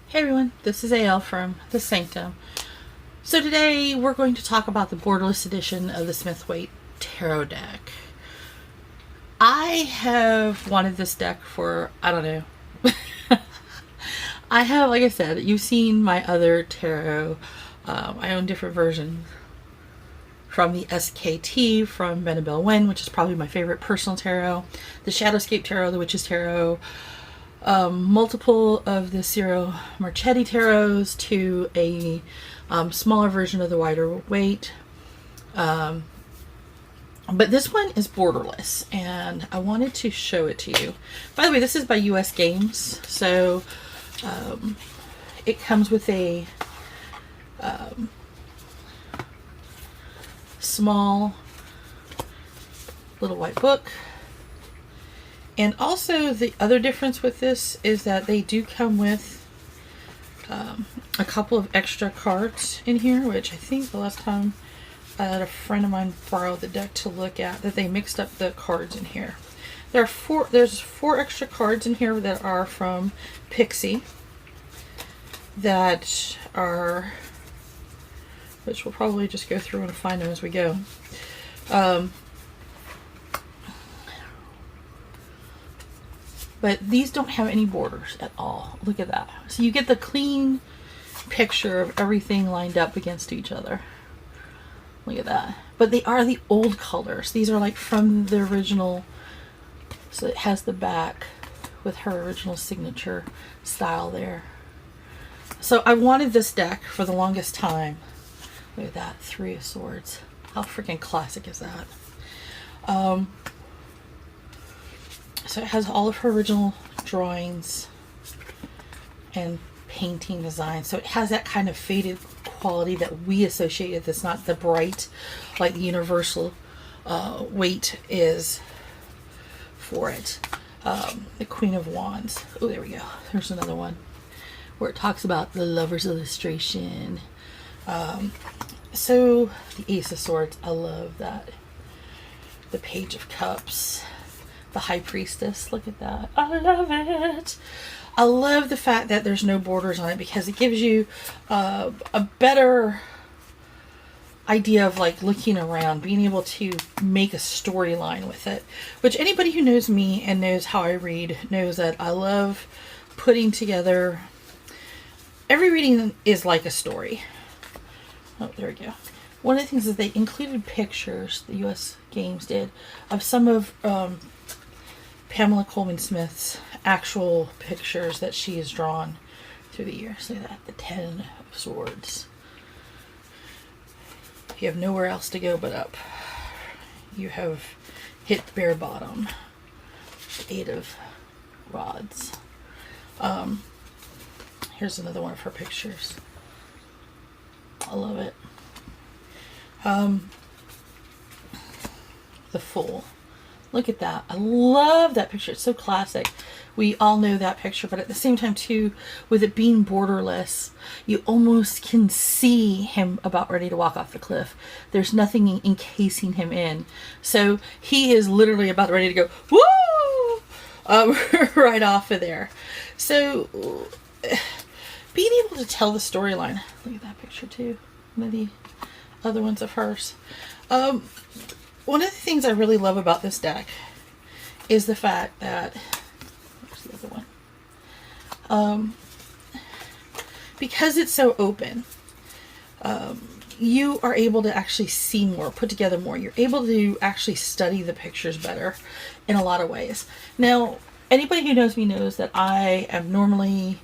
Hey everyone, this is AL from The Sanctum. So today we're going to talk about the Borderless edition of the Smith-Waite Tarot deck. I have wanted this deck for, I don't know. I have, like I said, you've seen my other tarot. I own different versions from the SKT, from Benabel Wen, which is probably my favorite personal tarot, the Shadowscape Tarot, the Witch's Tarot, multiple of the Ciro Marchetti tarots to a smaller version of the wider weight. But this one is borderless, and I wanted to show it to you. By the way, this is by US Games, so it comes with a small little white book. And also the other difference with this is that they do come with a couple of extra cards in here, which I think the last time I had a friend of mine borrow the deck to look at, that they mixed up the cards in here. There's four extra cards in here that are from Pixie that are, which we'll probably just go through and find them as we go. But these don't have any borders at all. Look at that. So you get the clean picture of everything lined up against each other. Look at that. But they are the old colors. These are like from the original. So it has the back with her original signature style there. So I wanted this deck for the longest time. Look at that. Three of Swords. How freaking classic is that? So it has all of her original drawings and painting design. So it has that kind of faded quality that we associate with. It's not the bright, like the universal weight is for it. The Queen of Wands. Oh, there we go. There's another one where it talks about the Lover's illustration. So the Ace of Swords. I love that. The Page of Cups. The High Priestess, look at that. I love it. I love the fact that there's no borders on it, because it gives you a better idea of like looking around, being able to make a storyline with it, which anybody who knows me and knows how I read knows that I love putting together. Every reading is like a story. Oh, there we go. One of the things is they included pictures, the US Games did, of some of Pamela Coleman Smith's actual pictures that she has drawn through the years. Look at that, the 10 of Swords. You have nowhere else to go but up. You have hit bare bottom. The 8 of Rods. Here's another one of her pictures. I love it. The Fool. Look at that. I love that picture. It's so classic. We all know that picture, but at the same time too, with it being borderless, you almost can see him about ready to walk off the cliff. There's nothing encasing him in. So he is literally about ready to go, woo! Right off of there. So being able to tell the storyline. Look at that picture too. One of the other ones of hers. One of the things I really love about this deck is the fact that, where's the other one? Because it's so open, you are able to actually see more, put together more. You're able to actually study the pictures better in a lot of ways. Now, anybody who knows me knows that I am normally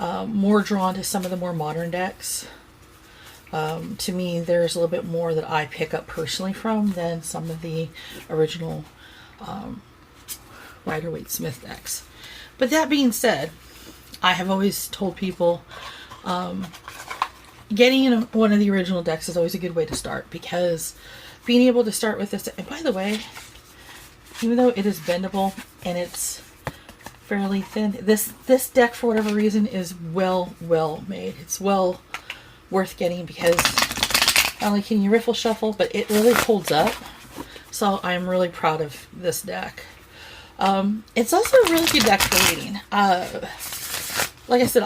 more drawn to some of the more modern decks. To me, there's a little bit more that I pick up personally from than some of the original Rider-Waite Smith decks. But that being said, I have always told people getting in one of the original decks is always a good way to start, because being able to start with this, and by the way, even though it is bendable and it's fairly thin, this deck for whatever reason is well made. It's well worth getting, because not only can you riffle shuffle, but it really holds up. So I'm really proud of this deck. It's also a really good deck for reading. Like I said,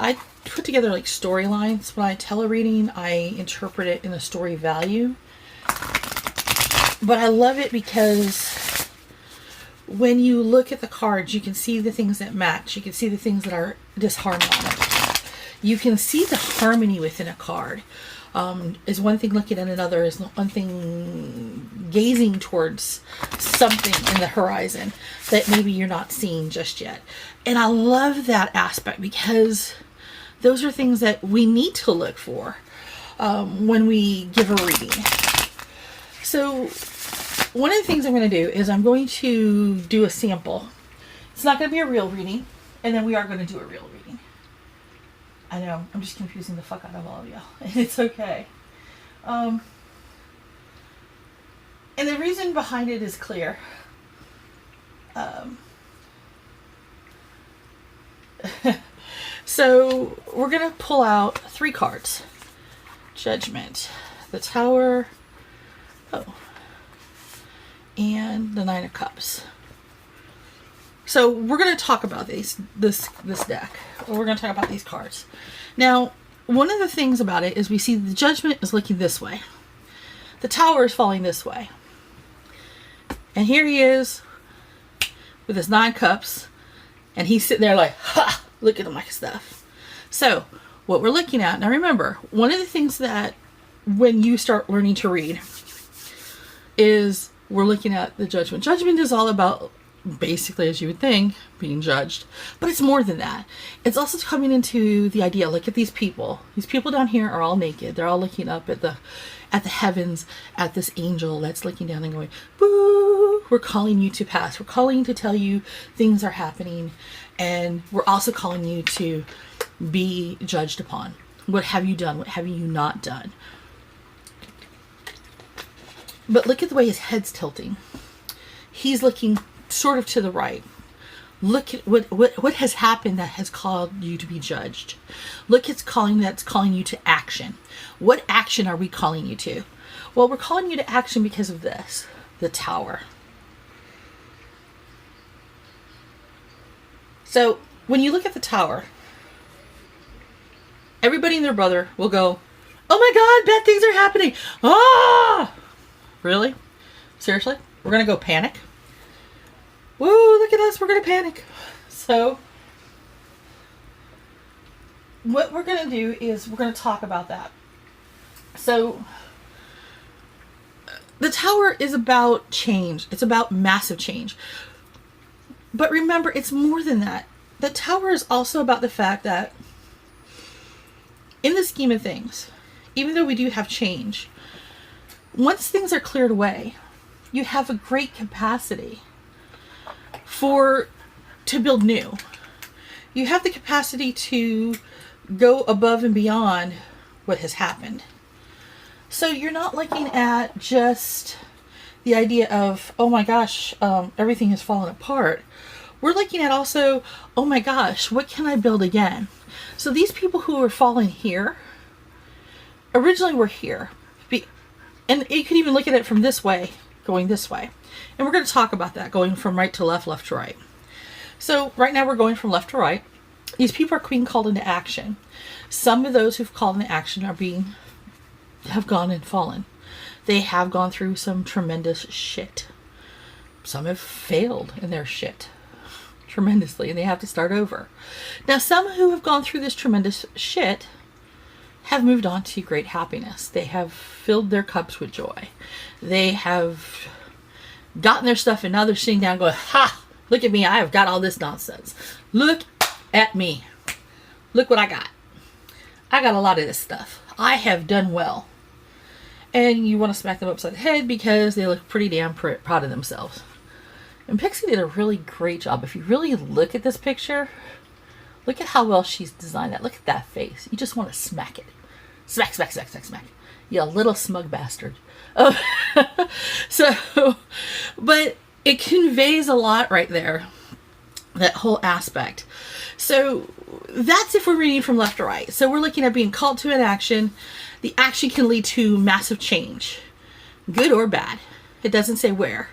put together like storylines. When I tell a reading, I interpret it in a story value. But I love it because when you look at the cards, you can see the things that match. You can see the things that are disharmonic. You can see the harmony within a card. Is one thing looking at another, is one thing gazing towards something in the horizon that maybe you're not seeing just yet. And I love that aspect because those are things that we need to look for when we give a reading. So one of the things I'm going to do is I'm going to do a sample. It's not going to be a real reading, and then we are going to do a real reading. I know, I'm just confusing the fuck out of all of y'all. It's okay. And the reason behind it is clear. So we're going to pull out 3 cards. Judgment, the Tower, and the 9 of Cups. So we're going to talk about this deck. We're going to talk about these cards. Now, one of the things about it is we see the Judgment is looking this way. The Tower is falling this way. And here he is with his 9 cups. And he's sitting there like, ha! Look at my stuff. So, what we're looking at, now remember, one of the things that when you start learning to read is we're looking at the Judgment. Judgment is all about, basically, as you would think, being judged. But it's more than that. It's also coming into the idea, look at these people. These people down here are all naked. They're all looking up at the heavens, at this angel that's looking down and going, boo! We're calling you to pass. We're calling you to tell you things are happening. And we're also calling you to be judged upon. What have you done? What have you not done? But look at the way his head's tilting. He's looking sort of to the right. Look at what has happened that has called you to be judged. Look, it's calling you to action. What action are we calling you to? Well, we're calling you to action because of this, the Tower. So when you look at the Tower, everybody and their brother will go, oh my God, bad things are happening. Ah! Really? Seriously? We're going to go panic? Woo, look at us. We're going to panic. So what we're going to do is we're going to talk about that. So the Tower is about change. It's about massive change. But remember, it's more than that. The Tower is also about the fact that in the scheme of things, even though we do have change, once things are cleared away, you have a great capacity to build new. You have the capacity to go above and beyond what has happened. So you're not looking at just the idea of, oh my gosh, everything has fallen apart. We're looking at also, oh my gosh, what can I build again? So these people who are falling here, originally were here. And you could even look at it from this way, going this way. And we're going to talk about that, going from right to left, left to right. So right now we're going from left to right. These people are being called into action. Some of those who've called into action have gone and fallen. They have gone through some tremendous shit. Some have failed in their shit tremendously, and they have to start over. Now, some who have gone through this tremendous shit have moved on to great happiness. They have filled their cups with joy. They have gotten their stuff, and now they're sitting down going, ha, look at me, I have got all this nonsense. Look at me. Look what I got. I got a lot of this stuff. I have done well. And you want to smack them upside the head because they look pretty damn proud of themselves. And Pixie did a really great job. If you really look at this picture, look at how well she's designed that. Look at that face. You just want to smack it. Smack, smack, smack, smack, smack. You little smug bastard. Oh. But it conveys a lot right there. That whole aspect. So that's if we're reading from left to right. So we're looking at being called to an action. The action can lead to massive change. Good or bad. It doesn't say where.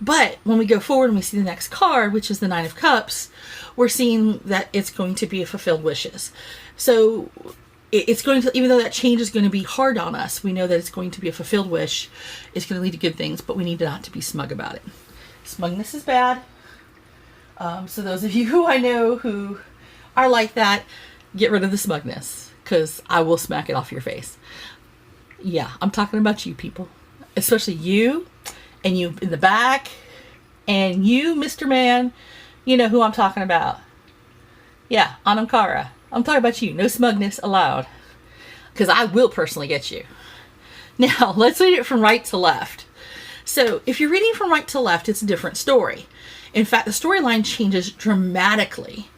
But when we go forward and we see the next card, which is the Nine of Cups, we're seeing that it's going to be a fulfilled wishes. So it's going to, even though that change is going to be hard on us, we know that it's going to be a fulfilled wish. It's going to lead to good things, but we need not to be smug about it. Smugness is bad. So those of you who I know who are like that, get rid of the smugness, because I will smack it off your face. Yeah, I'm talking about you people, especially you, and you in the back, and you, Mr. Man, you know who I'm talking about. Yeah, Anamkara. I'm talking about you. No smugness allowed, because I will personally get you. Now, let's read it from right to left. So if you're reading from right to left, it's a different story. In fact, the storyline changes dramatically.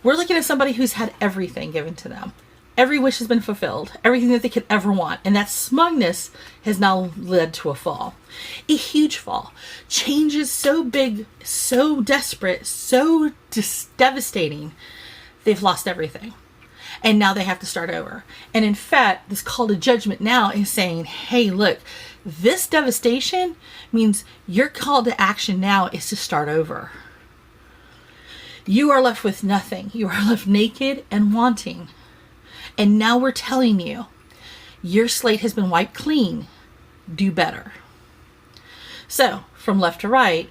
We're looking at somebody who's had everything given to them. Every wish has been fulfilled, everything that they could ever want. And that smugness has now led to a fall. A huge fall. Change is so big, so desperate, so devastating. They've lost everything. And now they have to start over. And in fact, this call to judgment now is saying, hey, look, this devastation means your call to action now is to start over. You are left with nothing. You are left naked and wanting. And now we're telling you, your slate has been wiped clean. Do better. So, from left to right,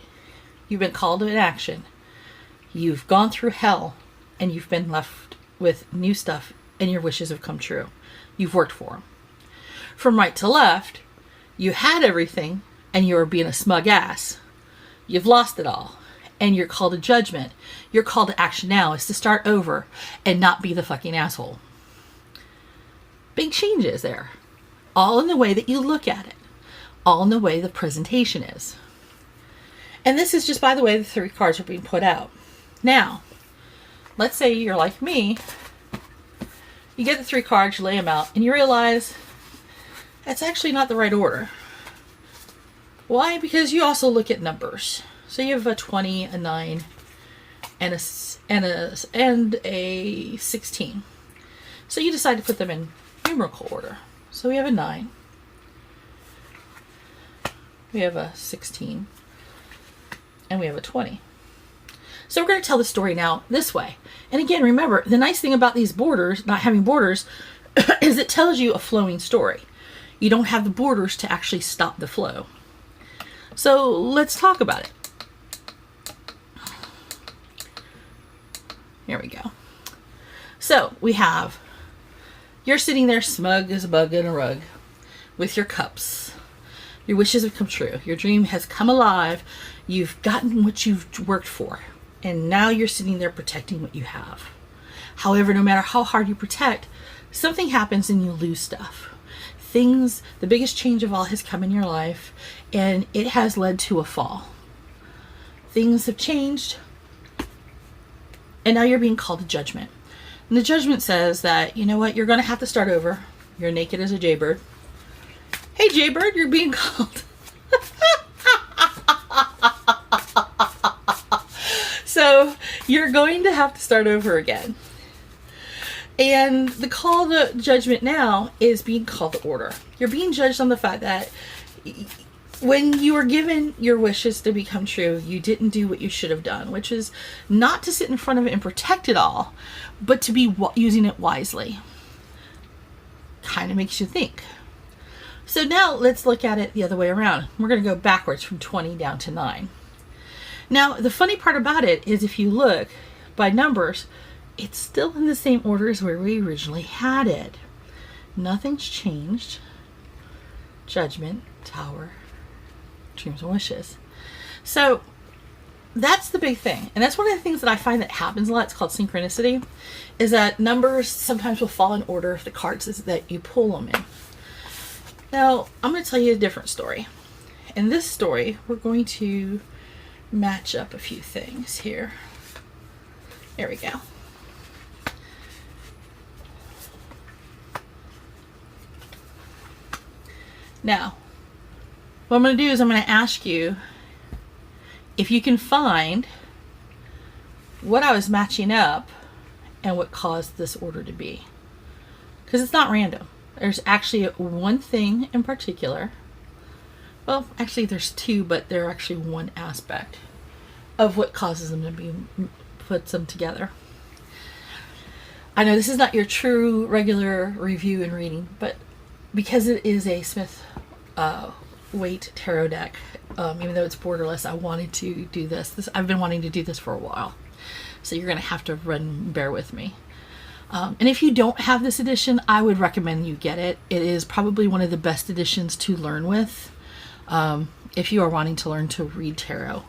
you've been called to an action. You've gone through hell, and you've been left with new stuff, and your wishes have come true. You've worked for them. From right to left, you had everything, and you were being a smug ass. You've lost it all, and you're called to judgment. Your call to action now is to start over and not be the fucking asshole. Big changes there. All in the way that you look at it. All in the way the presentation is. And this is just by the way the 3 cards are being put out. Now, let's say you're like me. You get the 3 cards, you lay them out, and you realize that's actually not the right order. Why? Because you also look at numbers. So you have a 20, a 9, and a 16. So you decide to put them in numerical order. So we have a 9. We have a 16. And we have a 20. So we're going to tell the story now this way. And again, remember, the nice thing about these borders, not having borders, is it tells you a flowing story. You don't have the borders to actually stop the flow. So let's talk about it. Here we go. So we have, you're sitting there smug as a bug in a rug with your cups. Your wishes have come true. Your dream has come alive. You've gotten what you've worked for. And now you're sitting there protecting what you have. However, no matter how hard you protect, something happens and you lose stuff. Things, the biggest change of all has come in your life, and it has led to a fall. Things have changed, and now you're being called to judgment. And the judgment says that, you know what, you're going to have to start over. You're naked as a jaybird. Hey, jaybird, you're being called. So you're going to have to start over again. And the call to judgment now is being called to order. You're being judged on the fact that when you were given your wishes to become true, you didn't do what you should have done, which is not to sit in front of it and protect it all, but to be using it wisely. Kind of makes you think. So now let's look at it the other way around. We're going to go backwards from 20 down to 9. Now, the funny part about it is if you look by numbers, it's still in the same order as where we originally had it. Nothing's changed. Judgment, Tower, Dreams and Wishes. So that's the big thing. And that's one of the things that I find that happens a lot. It's called synchronicity. Is that numbers sometimes will fall in order of the cards that you pull them in. Now, I'm going to tell you a different story. In this story, we're going to match up a few things here. There we go. Now, what I'm going to do is I'm going to ask you if you can find what I was matching up and what caused this order to be. Because it's not random. There's actually one thing in particular Well, actually there's two, but they're actually one aspect of what causes them to be, puts them together. I know this is not your true regular review and reading, but because it is a Smith Waite tarot deck, even though it's borderless, I wanted to do this. I've been wanting to do this for a while, so you're going to have to bear with me. And if you don't have this edition, I would recommend you get it. It is probably one of the best editions to learn with if you are wanting to learn to read tarot.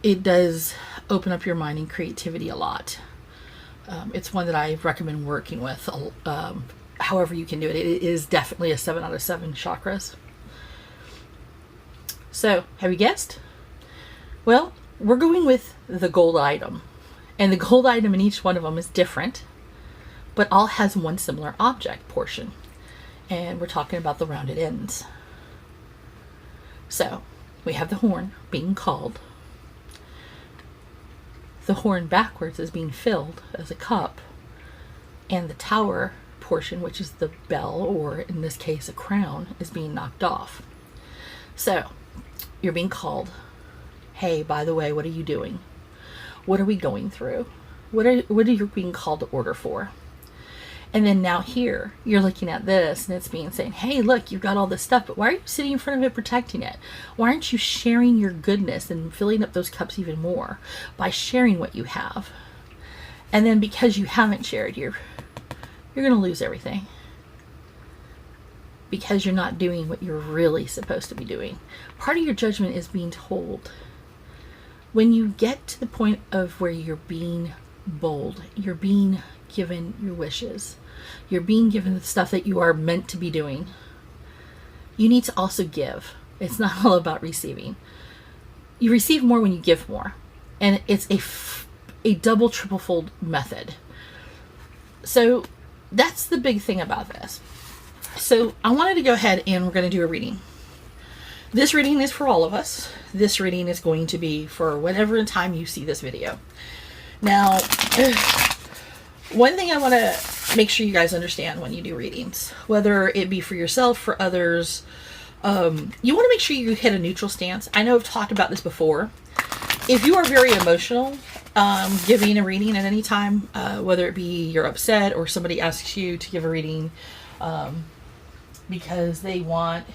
It does open up your mind and creativity a lot. It's one that I recommend working with however you can do it. It is definitely a 7 out of 7 chakras. So, have you guessed? Well, we're going with the gold item. And the gold item in each one of them is different, but all has one similar object portion. And we're talking about the rounded ends. So, we have the horn being called. The horn backwards is being filled as a cup. And the tower portion, which is the bell, or in this case a crown, is being knocked off. So, you're being called. Hey, by the way, what are you doing? What are we going through? What are you being called to order for? And then now here, you're looking at this and it's being saying, hey, look, you've got all this stuff, but why are you sitting in front of it protecting it? Why aren't you sharing your goodness and filling up those cups even more by sharing what you have? And then because you haven't shared, you're going to lose everything. Because you're not doing what you're really supposed to be doing. Part of your judgment is being told. When you get to the point of where you're being bold, you're being given your wishes, you're being given the stuff that you are meant to be doing, you need to also give. It's not all about receiving. You receive more when you give more. And it's a double, triple fold method. So that's the big thing about this. So I wanted to go ahead and we're going to do a reading. This reading is for all of us. This reading is going to be for whatever time you see this video. Now, one thing I want to make sure you guys understand when you do readings, whether it be for yourself, for others, you want to make sure you hit a neutral stance. I know I've talked about this before. If you are very emotional, giving a reading at any time, whether it be you're upset or somebody asks you to give a reading because they want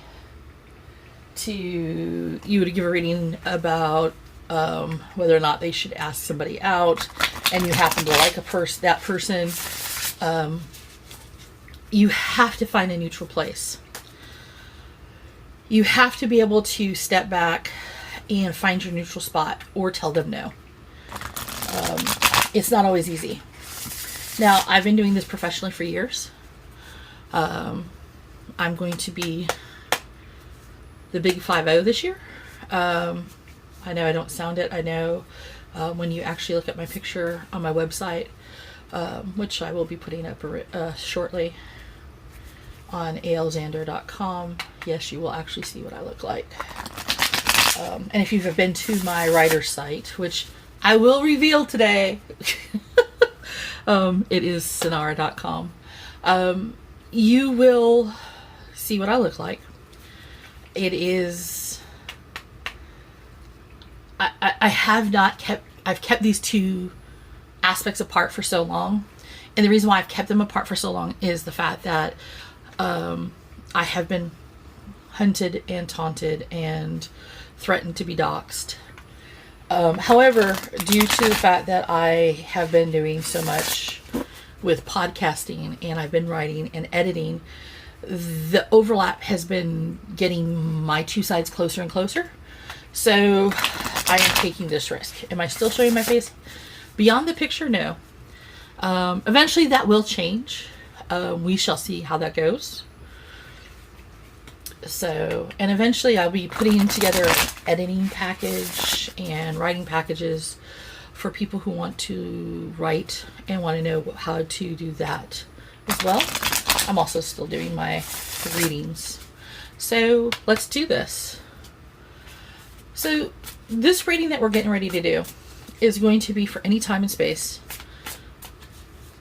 you to give a reading about whether or not they should ask somebody out, and you happen to like that person, you have to find a neutral place. You have to be able to step back and find your neutral spot or tell them no. It's not always easy. Now, I've been doing this professionally for years. I'm going to be the big 5-0 this year. I know I don't sound it. I know when you actually look at my picture on my website, which I will be putting up shortly on alexander.com, yes, you will actually see what I look like. And if you've been to my writer's site, which I will reveal today, it is sonara.com, you will see what I look like. It is, I've kept these two aspects apart for so long. And the reason why I've kept them apart for so long is the fact that I have been hunted and taunted and threatened to be doxxed. However, due to the fact that I have been doing so much with podcasting and I've been writing and editing, the overlap has been getting my two sides closer and closer. So I am taking this risk. Am I still showing my face beyond the picture? No. Eventually that will change. We shall see how that goes. So, and eventually I'll be putting together an editing package and writing packages for people who want to write and want to know how to do that as well. I'm also still doing my readings. So let's do this. So this reading that we're getting ready to do is going to be for any time and space.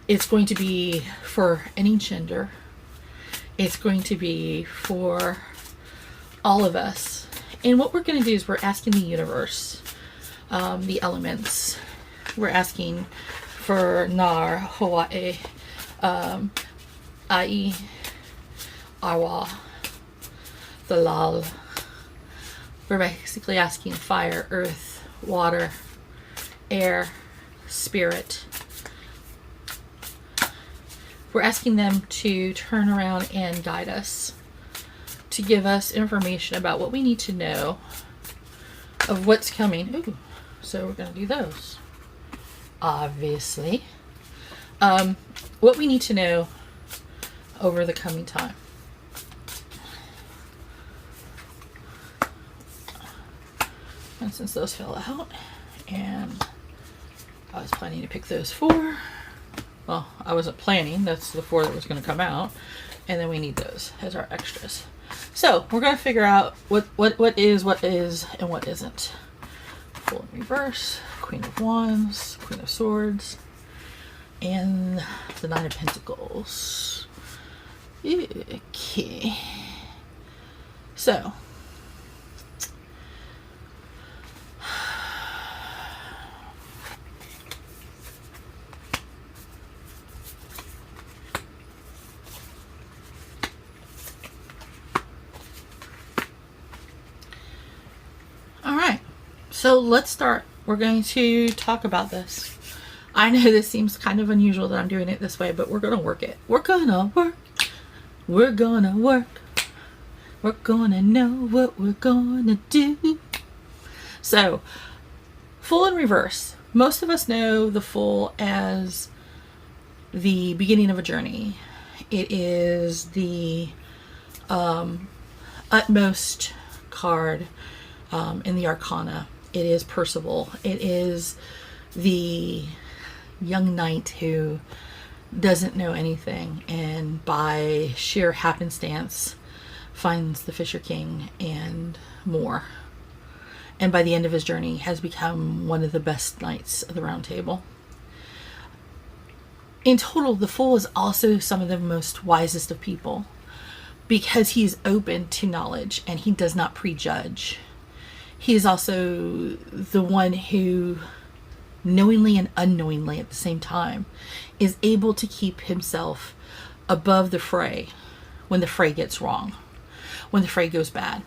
It's going to be for any gender. It's going to be for all of us. And what we're going to do is we're asking the universe, the elements. We're asking for Nar, Hawaii, Ai, Awa, the Lal. We're basically asking fire, earth, water, air, spirit. We're asking them to turn around and guide us, to give us information about what we need to know of what's coming. Ooh, so we're going to do those, obviously. What we need to know over the coming time. And since those fell out, and I was planning to pick those 4. Well, I wasn't planning. That's the 4 that was going to come out. And then we need those as our extras. So we're going to figure out what is, and what isn't. Full in reverse, Queen of Wands, Queen of Swords, and the Nine of Pentacles. Okay. So. So let's start. We're going to talk about this. I know this seems kind of unusual that I'm doing it this way, but we're going to work it. We're going to work. We're going to work. We're going to know what we're going to do. So, full in reverse. Most of us know the Fool as the beginning of a journey. It is the utmost card in the Arcana. It is Percival. It is the young knight who doesn't know anything, and by sheer happenstance finds the Fisher King and more. And by the end of his journey has become one of the best knights of the Round Table. In total, the Fool is also some of the most wisest of people, because he's open to knowledge and he does not prejudge. He is also the one who, knowingly and unknowingly at the same time, is able to keep himself above the fray when the fray gets wrong, when the fray goes bad.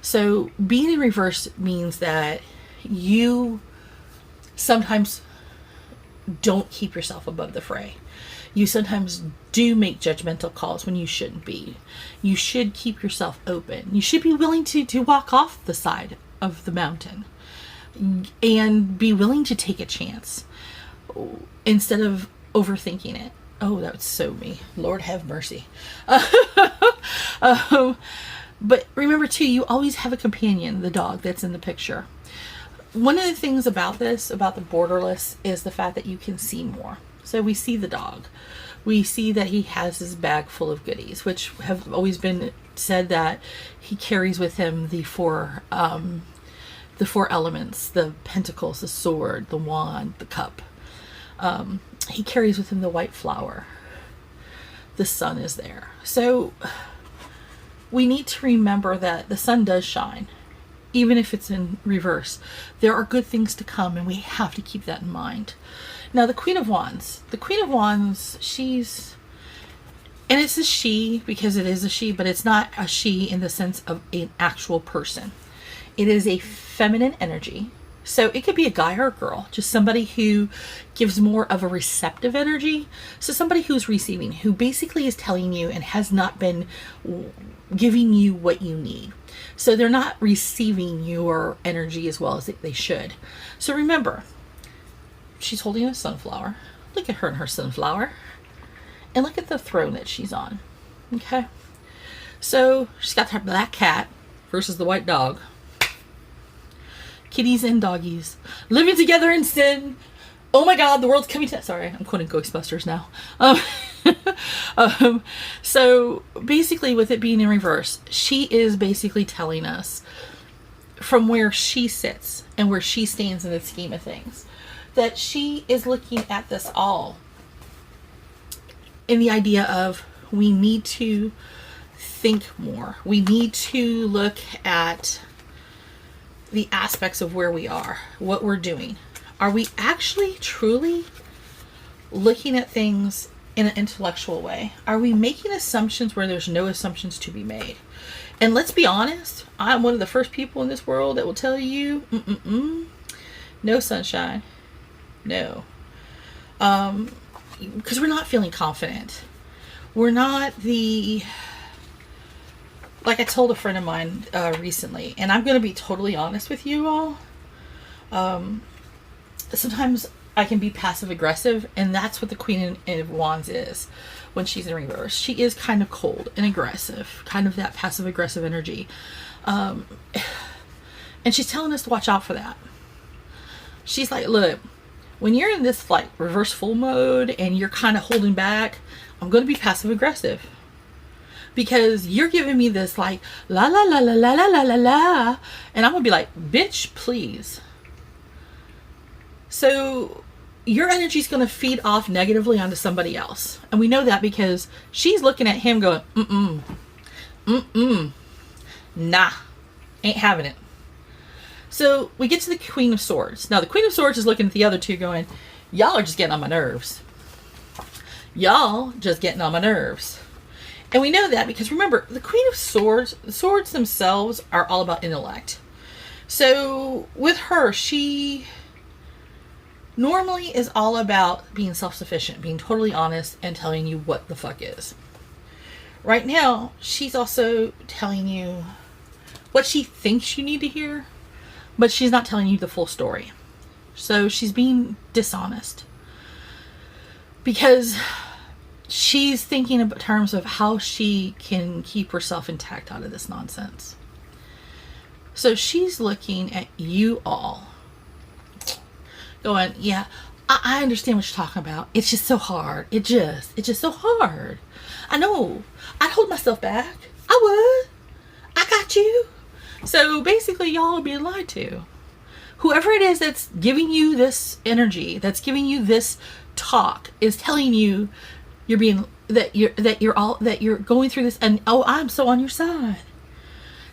So being in reverse means that you sometimes don't keep yourself above the fray. You sometimes do make judgmental calls when you shouldn't be. You should keep yourself open. You should be willing to walk off the side of the mountain and be willing to take a chance instead of overthinking it. Oh, that's so me. Lord have mercy. But remember too, you always have a companion, the dog that's in the picture. One of the things about this, about the Borderless, is the fact that you can see more. So we see the dog. We see that he has his bag full of goodies, which have always been said that he carries with him the four elements: the pentacles, the sword, the wand, the cup. He carries with him the white flower. The sun is there. So we need to remember that the sun does shine, even if it's in reverse. There are good things to come, and we have to keep that in mind. Now, the Queen of Wands. The Queen of Wands, she's... And it's a she because it is a she, but it's not a she in the sense of an actual person. It is a feminine energy. So it could be a guy or a girl, just somebody who gives more of a receptive energy. So somebody who's receiving, who basically is telling you and has not been giving you what you need. So they're not receiving your energy as well as they should. So remember, she's holding a sunflower. Look at her and her sunflower. And look at the throne that she's on. Okay. So she's got her black cat versus the white dog. Kitties and doggies living together in sin. Oh my God, the world's coming to... Sorry, I'm quoting Ghostbusters now. So basically, with it being in reverse, she is basically telling us from where she sits and where she stands in the scheme of things, that she is looking at this all in the idea of we need to think more. We need to look at the aspects of where we are, what we're doing. Are we actually truly looking at things in an intellectual way? Are we making assumptions where there's no assumptions to be made? And let's be honest, I'm one of the first people in this world that will tell you, no sunshine, no. Because we're not feeling confident. We're not like I told a friend of mine recently, and I'm going to be totally honest with you all. Sometimes I can be passive aggressive, and that's what the Queen of Wands is when she's in reverse. She is kind of cold and aggressive, kind of that passive aggressive energy. And she's telling us to watch out for that. She's like, look, when you're in this like reverse full mode and you're kind of holding back, I'm going to be passive aggressive. Because you're giving me this like, la la la la la la la la la. And I'm going to be like, bitch, please. So your energy is going to feed off negatively onto somebody else. And we know that because she's looking at him going, nah, ain't having it. So we get to the Queen of Swords. Now the Queen of Swords is looking at the other two going, y'all are just getting on my nerves. Y'all just getting on my nerves. And we know that because remember, the Queen of Swords, the swords themselves are all about intellect. So with her, she normally is all about being self-sufficient, being totally honest, and telling you what the fuck is. Right now, she's also telling you what she thinks you need to hear, but she's not telling you the full story. So she's being dishonest. Because she's thinking in terms of how she can keep herself intact out of this nonsense. So she's looking at you all going, yeah, I understand what you're talking about. It's just so hard. It's just so hard. I know. I'd hold myself back. I would. I got you. So basically y'all are being lied to. Whoever it is that's giving you this energy, that's giving you this talk, is telling you you're being that you're going through this, and oh, I'm so on your side.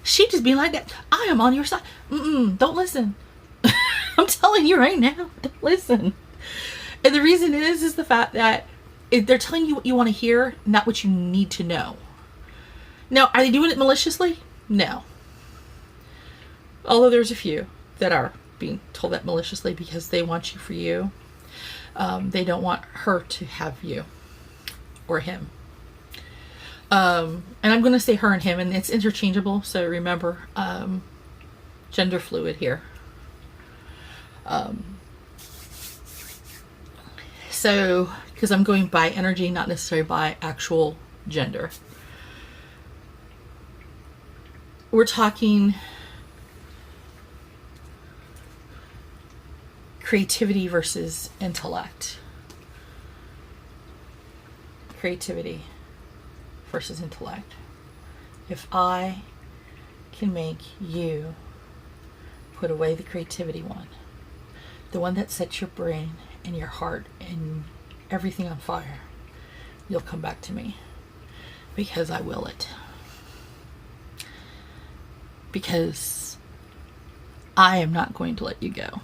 She just being like that. I am on your side. Don't listen. I'm telling you right now, don't listen. And the reason is the fact that they're telling you what you want to hear, not what you need to know. Now, are they doing it maliciously? No. Although there's a few that are being told that maliciously because they want you for you. They don't want her to have you or him. And I'm going to say her and him, and it's interchangeable. So remember, gender fluid here. So, because I'm going by energy, not necessarily by actual gender. We're talking creativity versus intellect. Creativity versus intellect. If I can make you put away the creativity one, the one that sets your brain and your heart and everything on fire, you'll come back to me, because I will it. Because I am not going to let you go.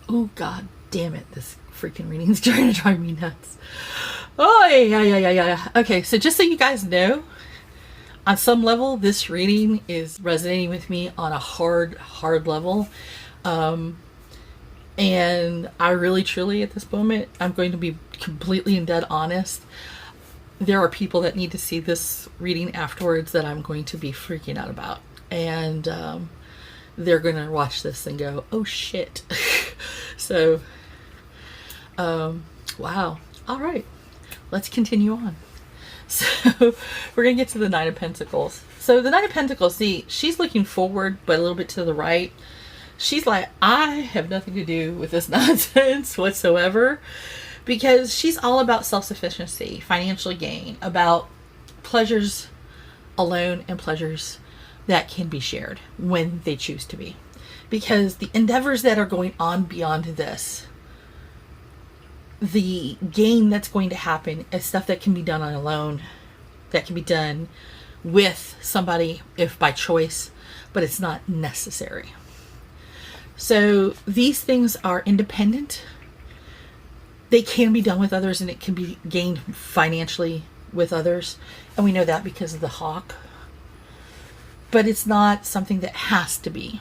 Oh, God damn it. This freaking reading's trying to drive me nuts. Oh, yeah. Okay, so just so you guys know, on some level, this reading is resonating with me on a hard level. And I really, truly, at this moment, I'm going to be completely and dead honest. There are people that need to see this reading afterwards that I'm going to be freaking out about. And they're going to watch this and go, oh, shit. So, wow. All right. Let's continue on. So, we're going to get to the Nine of Pentacles. So, the Nine of Pentacles, see, she's looking forward, but a little bit to the right. She's like, I have nothing to do with this nonsense whatsoever. Because she's all about self-sufficiency, financial gain, about pleasures alone and pleasures that can be shared when they choose to be. Because the endeavors that are going on beyond this, the gain that's going to happen is stuff that can be done on alone, that can be done with somebody if by choice, but it's not necessary. So these things are independent. They can be done with others, and it can be gained financially with others. And we know that because of the hawk. But it's not something that has to be.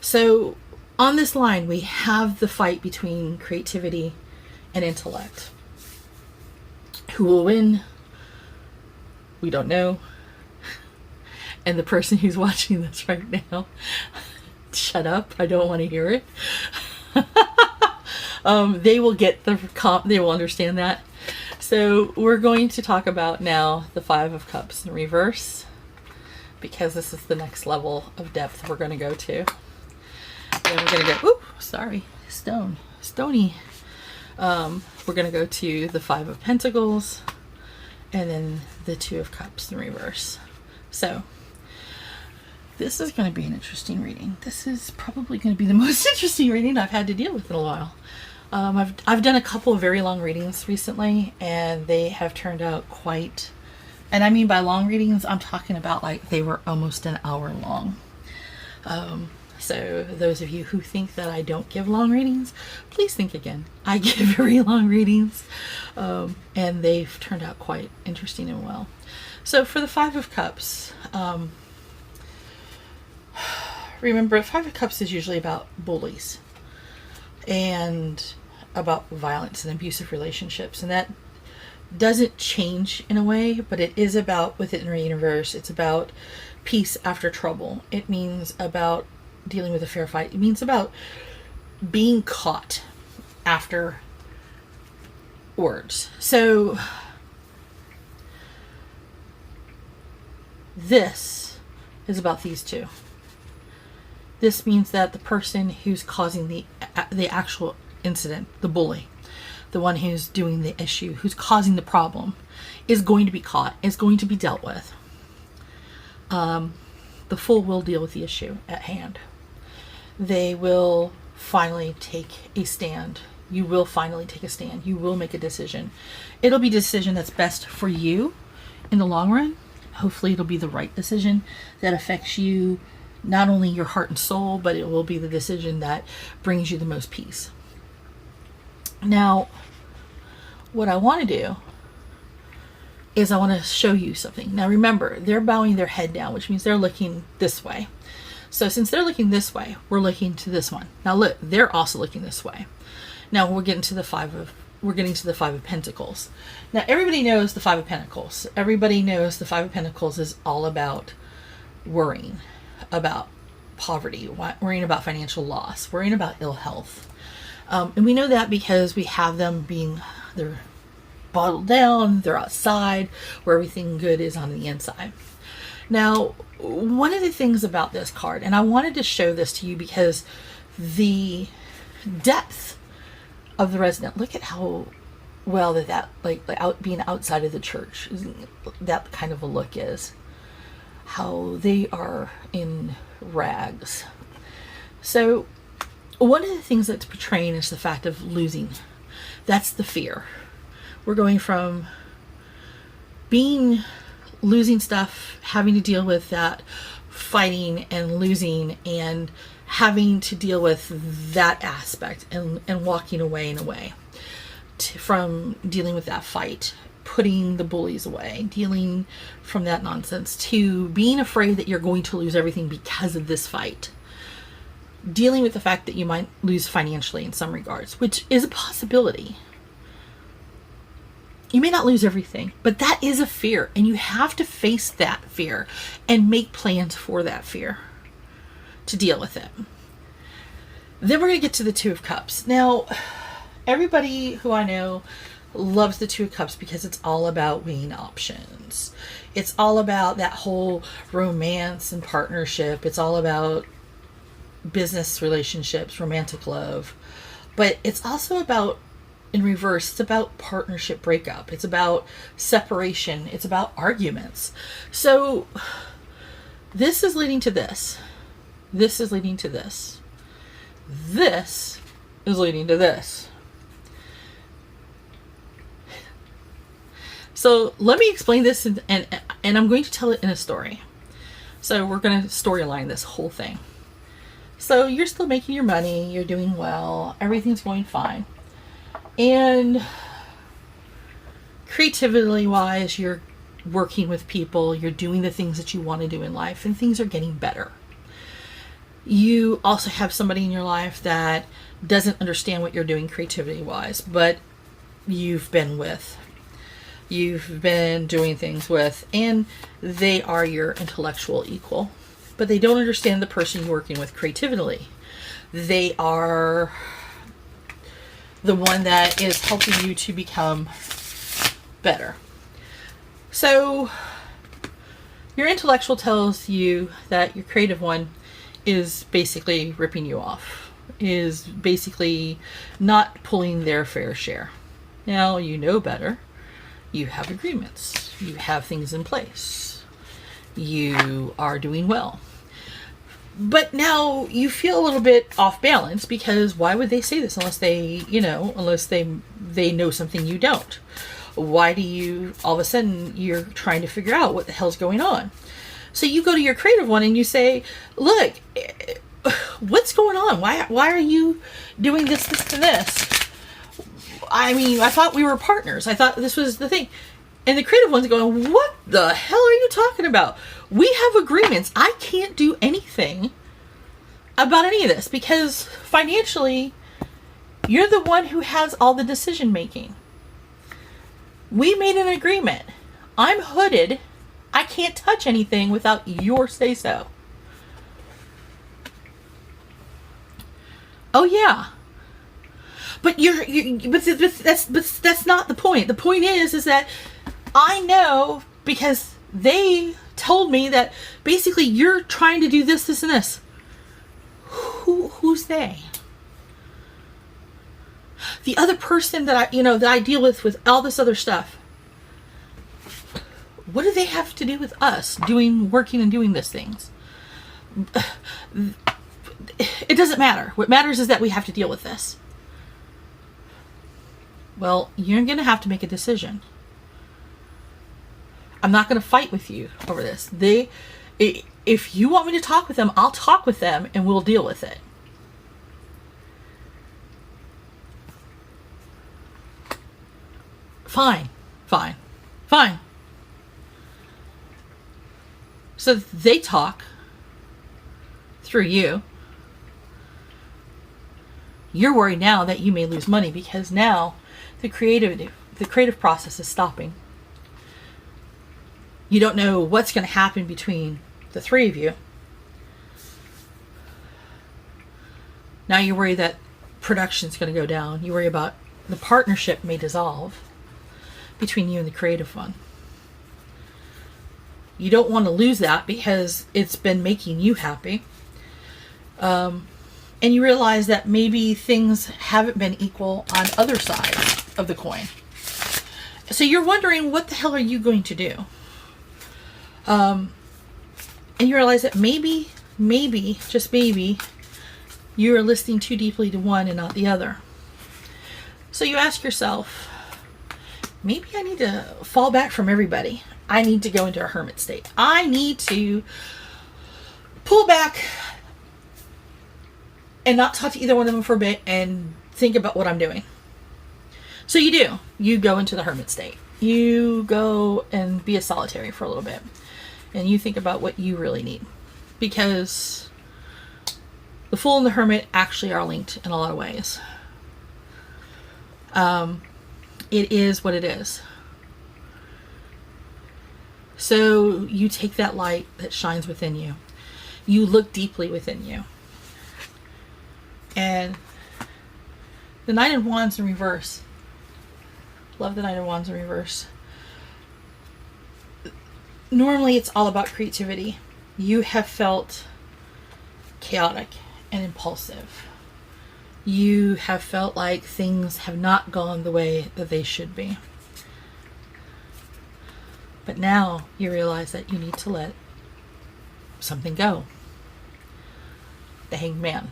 So on this line, we have the fight between creativity and intellect. Who will win? We don't know. And the person who's watching this right now, shut up, I don't want to hear it. They will get they will understand that. So we're going to talk about now the Five of Cups in reverse, because this is the next level of depth we're going to go to. And we're going to go, stony. We're going to go to the Five of Pentacles and then the Two of Cups in reverse. So this is going to be an interesting reading. This is probably going to be the most interesting reading I've had to deal with in a while. I've done a couple of very long readings recently, and they have turned out quite, and I mean by long readings, I'm talking about like they were almost an hour long. So those of you who think that I don't give long readings, please think again. I give very long readings, and they've turned out quite interesting and well. So for the Five of Cups, remember, Five of Cups is usually about bullies and about violence and abusive relationships, and that doesn't change in a way, but it is about, within the universe, it's about peace after trouble. It means about dealing with a fair fight. It means about being caught after words. So this is about these two. This means that the person who's causing the actual incident, the bully, the one who's doing the issue, who's causing the problem, is going to be caught, is going to be dealt with. The Fool will deal with the issue at hand. They will finally take a stand. You will finally take a stand. You will make a decision. It'll be a decision that's best for you in the long run. Hopefully it'll be the right decision that affects you, not only your heart and soul, but it will be the decision that brings you the most peace. Now, what I want to do is I want to show you something. Now remember, they're bowing their head down, which means they're looking this way. So since they're looking this way, we're looking to this one. Now look, they're also looking this way. Now we're getting to the Five of Pentacles. Now everybody knows the Five of Pentacles. Everybody knows the Five of Pentacles is all about worrying about poverty, worrying about financial loss, worrying about ill health. And we know that because we have them they're bottled down, they're outside, where everything good is on the inside. Now, one of the things about this card, and I wanted to show this to you because the depth of the resident, look at how well that being outside of the church, that kind of a look is. How they are in rags. So one of the things that's portraying is the fact of losing. That's the fear. We're going from losing stuff, having to deal with that, fighting and losing, and having to deal with that aspect, and walking away in a way from dealing with that fight, putting the bullies away, dealing from that nonsense, to being afraid that you're going to lose everything because of this fight. Dealing with the fact that you might lose financially in some regards, which is a possibility. You may not lose everything, but that is a fear, and you have to face that fear and make plans for that fear to deal with it. Then we're going to get to the Two of Cups. Now, everybody who I know loves the Two of Cups because it's all about weighing options. It's all about that whole romance and partnership. It's all about business relationships, romantic love. But it's also about, in reverse, it's about partnership breakup. It's about separation. It's about arguments. So this is leading to this. This is leading to this. This is leading to this. So let me explain this, and I'm going to tell it in a story. So we're going to storyline this whole thing. So you're still making your money, you're doing well, everything's going fine. And creativity wise, you're working with people, you're doing the things that you want to do in life, and things are getting better. You also have somebody in your life that doesn't understand what you're doing creativity wise, but you've been doing things with, and they are your intellectual equal, but they don't understand the person you're working with creatively. They are the one that is helping you to become better. So your intellectual tells you that your creative one is basically ripping you off, is basically not pulling their fair share. Now you know better. You have agreements. You have things in place. You are doing well. But now you feel a little bit off balance, because why would they say this unless they know something you don't? Why do you, all of a sudden, you're trying to figure out what the hell's going on? So you go to your creative one and you say, look, what's going on? Why are you doing this, and this? I mean, I thought we were partners. I thought this was the thing. And the creative one's going, what the hell are you talking about? We have agreements. I can't do anything about any of this because financially, you're the one who has all the decision making. We made an agreement. I'm hooded. I can't touch anything without your say so. Oh yeah. But that's not the point. The point is that I know, because they told me that basically you're trying to do this, and this. Who's they? The other person that I deal with all this other stuff. What do they have to do with us working and doing these things? It doesn't matter. What matters is that we have to deal with this. Well, you're going to have to make a decision. I'm not going to fight with you over this. If you want me to talk with them, I'll talk with them and we'll deal with it. Fine. So they talk through you. You're worried now that you may lose money because now the creative process is stopping. You don't know what's going to happen between the three of you. Now you're worried that production's going to go down. You worry about the partnership may dissolve between you and the creative one. You don't want to lose that because it's been making you happy. And you realize that maybe things haven't been equal on other sides of the coin. So you're wondering, what the hell are you going to do? And you realize that maybe, just maybe, you are listening too deeply to one and not the other. So you ask yourself, maybe I need to fall back from everybody. I need to go into a hermit state. I need to pull back and not talk to either one of them for a bit and think about what I'm doing. So you do. You go into the hermit state. You go and be a solitary for a little bit. And you think about what you really need. Because the Fool and the Hermit actually are linked in a lot of ways. It is what it is. So you take that light that shines within you. You look deeply within you. And the Knight of Wands in reverse. Love the Knight of Wands in reverse. Normally it's all about creativity. You have felt chaotic and impulsive. You have felt like things have not gone the way that they should be. But now you realize that you need to let something go. The Hanged Man.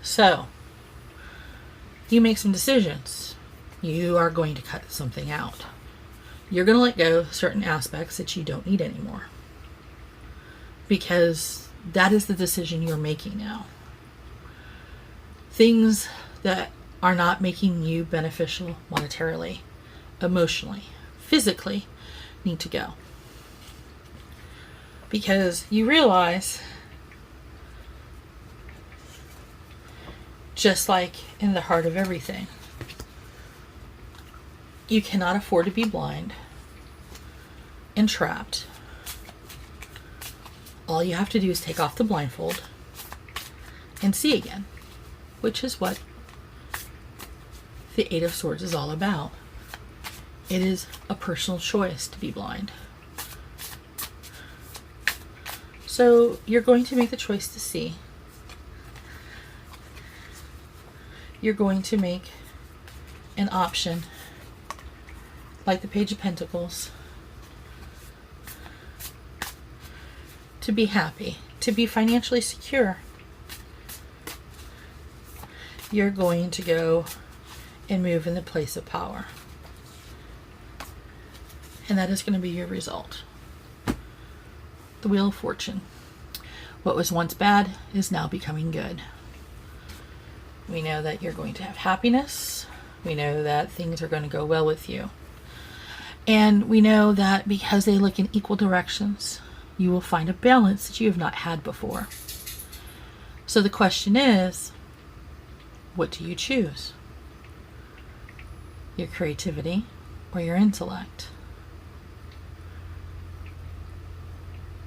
So, you make some decisions. You are going to cut something out. You're going to let go of certain aspects that you don't need anymore, because that is the decision you're making now. Things that are not making you beneficial monetarily, emotionally, physically need to go. Because you realize, just like in the heart of everything, you cannot afford to be blind and trapped. All you have to do is take off the blindfold and see again, which is what the Eight of Swords is all about. It is a personal choice to be blind. So you're going to make the choice to see. You're going to make an option like the Page of Pentacles to be happy, to be financially secure. You're going to go and move in the place of power. And that is going to be your result. The Wheel of Fortune. What was once bad is now becoming good. We know that you're going to have happiness. We know that things are going to go well with you. And we know that because they look in equal directions, you will find a balance that you have not had before. So the question is, what do you choose? Your creativity or your intellect?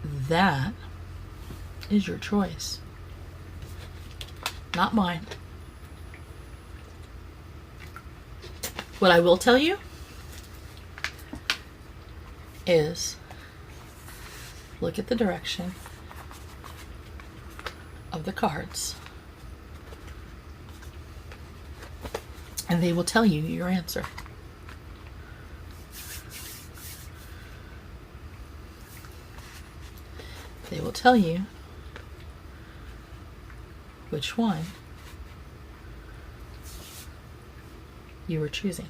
That is your choice, not mine. What I will tell you is, look at the direction of the cards, and they will tell you your answer. They will tell you which one you were choosing.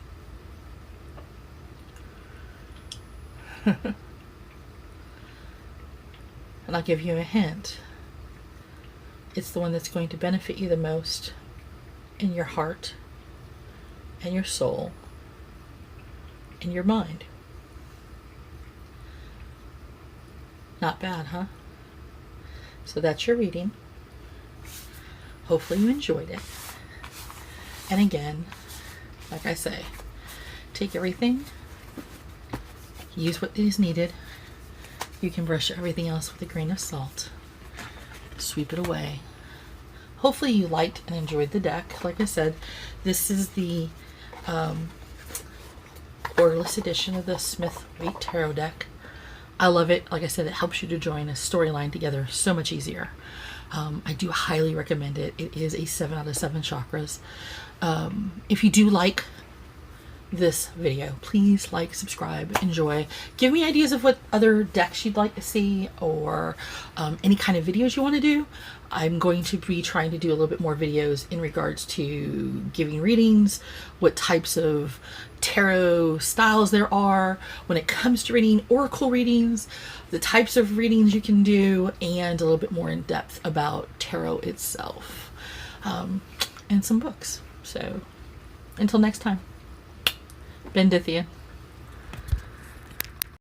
And I'll give you a hint. It's the one that's going to benefit you the most in your heart and your soul and your mind. Not bad, huh? So that's your reading. Hopefully you enjoyed it. And again, like I say, take everything, use what is needed. You can brush everything else with a grain of salt. Sweep it away. Hopefully you liked and enjoyed the deck. Like I said, this is the Borderless edition of the Smith-Waite Tarot deck. I love it. Like I said, it helps you to join a storyline together so much easier. I do highly recommend it. It is a 7 out of 7 chakras. If you do like this video, please like, subscribe, enjoy. Give me ideas of what other decks you'd like to see, or any kind of videos you want to do. I'm going to be trying to do a little bit more videos in regards to giving readings, what types of tarot styles there are when it comes to reading, oracle readings, the types of readings you can do, and a little bit more in depth about tarot itself, and some books. So until next time, Bendithian.